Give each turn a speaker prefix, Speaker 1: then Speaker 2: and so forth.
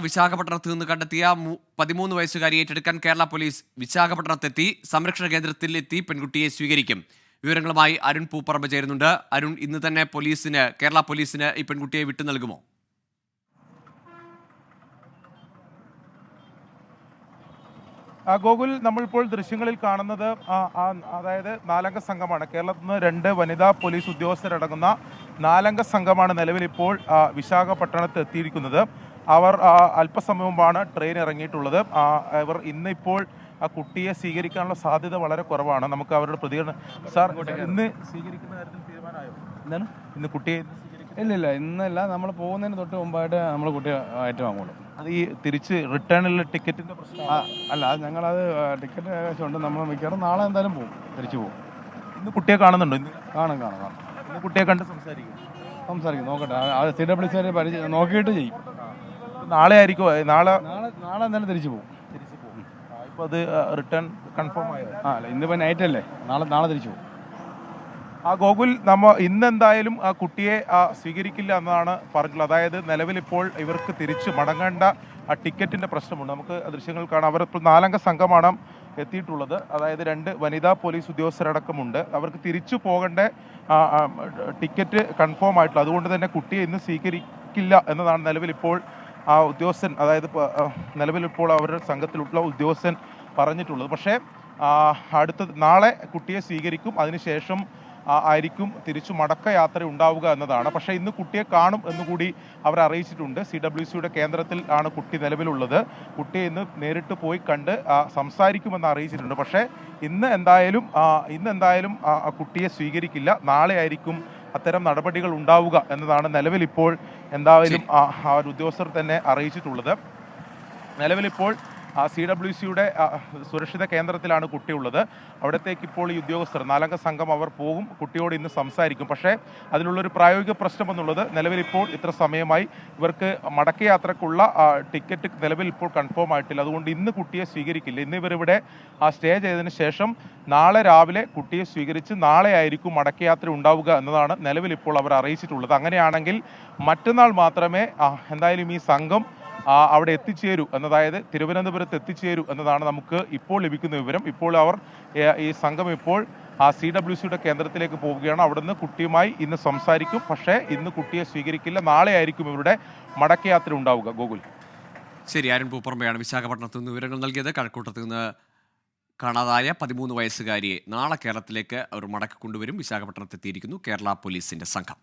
Speaker 1: വിശാഖപട്ടണത്ത് നിന്ന് കണ്ടെത്തിയ 13 വയസ്സുകാരിയെ ഏറ്റെടുക്കാൻ കേരള പോലീസ് വിശാഖപട്ടണത്തെത്തി. സംരക്ഷണ കേന്ദ്രത്തിലെത്തി പെൺകുട്ടിയെ സ്വീകരിക്കും. വിവരങ്ങളുമായി അരുൺ പൂപ്പറമ്പ് ചേരുന്നുണ്ട്. അരുൺ, ഇന്ന് തന്നെ കേരള പോലീസിന് ഈ പെൺകുട്ടിയെ വിട്ടു നൽകുമോ?
Speaker 2: ഗോകുൽ, നമ്മളിപ്പോൾ ദൃശ്യങ്ങളിൽ കാണുന്നത് അതായത് 4 സംഘമാണ്. കേരളത്തിൽ നിന്ന് 2 വനിതാ പോലീസ് ഉദ്യോഗസ്ഥരടങ്ങുന്ന 4 സംഘമാണ് നിലവിൽ ഇപ്പോൾ വിശാഖപട്ടണത്ത് എത്തിയിരിക്കുന്നത്. അവർ അല്പസമയം മുമ്പാണ് ട്രെയിൻ ഇറങ്ങിയിട്ടുള്ളത്. ഇവർ ഇന്നിപ്പോൾ ആ കുട്ടിയെ സ്വീകരിക്കാനുള്ള സാധ്യത വളരെ കുറവാണ്. നമുക്ക് അവരുടെ പ്രതികരണം. സാർ, ഇന്ന് സ്വീകരിക്കുന്ന കാര്യത്തിൽ തീരുമാനമായോ? എന്താണ് ഇന്ന് കുട്ടിയെ?
Speaker 3: ഇല്ല, ഇന്നല്ല. നമ്മൾ പോകുന്നതിന് തൊട്ട് മുമ്പായിട്ട് നമ്മൾ കുട്ടിയെ വാങ്ങുള്ളൂ.
Speaker 2: അത് ഈ തിരിച്ച് റിട്ടേണിലുള്ള ടിക്കറ്റിന്റെ പ്രശ്നം
Speaker 3: അല്ല, അത് ഞങ്ങളത് ടിക്കറ്റ് ആവശ്യമുണ്ട്. നമ്മൾ മിക്കവാറും നാളെ എന്തായാലും പോകും, തിരിച്ചു പോകും.
Speaker 2: ഇന്ന് കുട്ടിയെ കാണുന്നുണ്ടോ? ഇന്ന്
Speaker 3: കാണും.
Speaker 2: ഇന്ന് കുട്ടിയെ കണ്ട് സംസാരിക്കും.
Speaker 3: നോക്കട്ടെ. അത് CWC നോക്കിയിട്ട് ചെയ്യും.
Speaker 2: നാളെ ആയിരിക്കും. നാളെ
Speaker 3: എന്തായാലും തിരിച്ചു പോകും.
Speaker 2: ഇപ്പോൾ അത് റിട്ടേൺ കൺഫേം ആയോ?
Speaker 3: അല്ല, ഇന്നിപ്പോൾ നൈറ്റ് അല്ലേ. നാളെ തിരിച്ചു പോകും.
Speaker 2: ഗോകുൽ, ഇന്നെന്തായാലും ആ കുട്ടിയെ സ്വീകരിക്കില്ല എന്നതാണ് പറഞ്ഞിട്ടുള്ളത്. അതായത് നിലവിലിപ്പോൾ ഇവർക്ക് തിരിച്ചു മടങ്ങേണ്ട ടിക്കറ്റിന്റെ പ്രശ്നമുണ്ട്. നമുക്ക് ദൃശ്യങ്ങൾ കാണാം. അവരിപ്പോൾ 4 സംഘമാണ് എത്തിയിട്ടുള്ളത്. അതായത് 2 വനിതാ പോലീസ് ഉദ്യോഗസ്ഥരടക്കമുണ്ട്. അവർക്ക് തിരിച്ചു പോകേണ്ട ടിക്കറ്റ് കൺഫേം ആയിട്ടുള്ള, അതുകൊണ്ട് തന്നെ കുട്ടിയെ ഇന്ന് സ്വീകരിക്കില്ല എന്നതാണ് നിലവിലിപ്പോൾ ആ ഉദ്യോഗസ്ഥൻ, അതായത് നിലവിലിപ്പോൾ അവരുടെ സംഘത്തിലുള്ള ഉദ്യോഗസ്ഥൻ പറഞ്ഞിട്ടുള്ളത്. പക്ഷേ നാളെ കുട്ടിയെ സ്വീകരിക്കും. അതിനുശേഷം ആയിരിക്കും തിരിച്ചു മടക്കയാത്ര ഉണ്ടാവുക എന്നതാണ്. പക്ഷേ ഇന്ന് കുട്ടിയെ കാണും എന്നുകൂടി അവർ അറിയിച്ചിട്ടുണ്ട്. CWCയുടെ കേന്ദ്രത്തിൽ ആണ് കുട്ടി നിലവിലുള്ളത്. കുട്ടിയെ ഇന്ന് നേരിട്ട് പോയി കണ്ട് സംസാരിക്കുമെന്ന് അറിയിച്ചിട്ടുണ്ട്. പക്ഷേ ഇന്ന് എന്തായാലും കുട്ടിയെ സ്വീകരിക്കില്ല. നാളെ ആയിരിക്കും അത്തരം നടപടികൾ ഉണ്ടാവുക എന്നതാണ് നിലവിലിപ്പോൾ എന്തായാലും ഉദ്യോഗസ്ഥർ തന്നെ അറിയിച്ചിട്ടുള്ളത്. നിലവിലിപ്പോൾ CWCയുടെ സുരക്ഷിത കേന്ദ്രത്തിലാണ് കുട്ടിയുള്ളത്. അവിടത്തേക്ക് ഇപ്പോൾ ഈ ഉദ്യോഗസ്ഥർ 4 സംഘം അവർ പോകും. കുട്ടിയോട് ഇന്ന് സംസാരിക്കും. പക്ഷേ അതിനുള്ളൊരു പ്രായോഗിക പ്രശ്നമെന്നുള്ളത്, നിലവിലിപ്പോൾ ഇത്ര സമയമായി ഇവർക്ക് മടക്കയാത്രക്കുള്ള ടിക്കറ്റ് നിലവിൽ ഇപ്പോൾ കൺഫേം ആയിട്ടില്ല. അതുകൊണ്ട് ഇന്ന് കുട്ടിയെ സ്വീകരിക്കില്ല. ഇന്ന് ഇവരിവിടെ സ്റ്റേ ചെയ്തതിന് ശേഷം നാളെ രാവിലെ കുട്ടിയെ സ്വീകരിച്ച് നാളെ ആയിരിക്കും മടക്കയാത്ര ഉണ്ടാവുക എന്നതാണ് നിലവിലിപ്പോൾ അവർ അറിയിച്ചിട്ടുള്ളത്. അങ്ങനെയാണെങ്കിൽ മറ്റന്നാൾ മാത്രമേ എന്തായാലും ഈ സംഘം അവിടെ എത്തിച്ചേരൂ അതായത് തിരുവനന്തപുരത്ത് എത്തിച്ചേരൂ എന്നതാണ് നമുക്ക് ഇപ്പോൾ ലഭിക്കുന്ന വിവരം. ഇപ്പോൾ ഈ സംഘം ഇപ്പോൾ CWCയുടെ കേന്ദ്രത്തിലേക്ക് പോവുകയാണ്. അവിടുന്ന് കുട്ടിയുമായി ഇന്ന് സംസാരിക്കും. പക്ഷേ ഇന്ന് കുട്ടിയെ സ്വീകരിക്കില്ല. നാളെ ആയിരിക്കും ഇവരുടെ മടക്കയാത്ര ഉണ്ടാവുക. ഗോകുൽ,
Speaker 1: ശരി. അരുൺ പൂപ്പറമ്പയാണ് വിശാഖപട്ടണത്ത് നിന്ന് വിവരങ്ങൾ നൽകിയത്. കഴക്കൂട്ടത്ത് നിന്ന് കാണാതായ 13 വയസ്സുകാരിയെ നാളെ കേരളത്തിലേക്ക് അവർ മടക്കി കൊണ്ടുവരും. വിശാഖപട്ടണത്ത് എത്തിയിരിക്കുന്നു കേരള പോലീസിന്റെ സംഘം.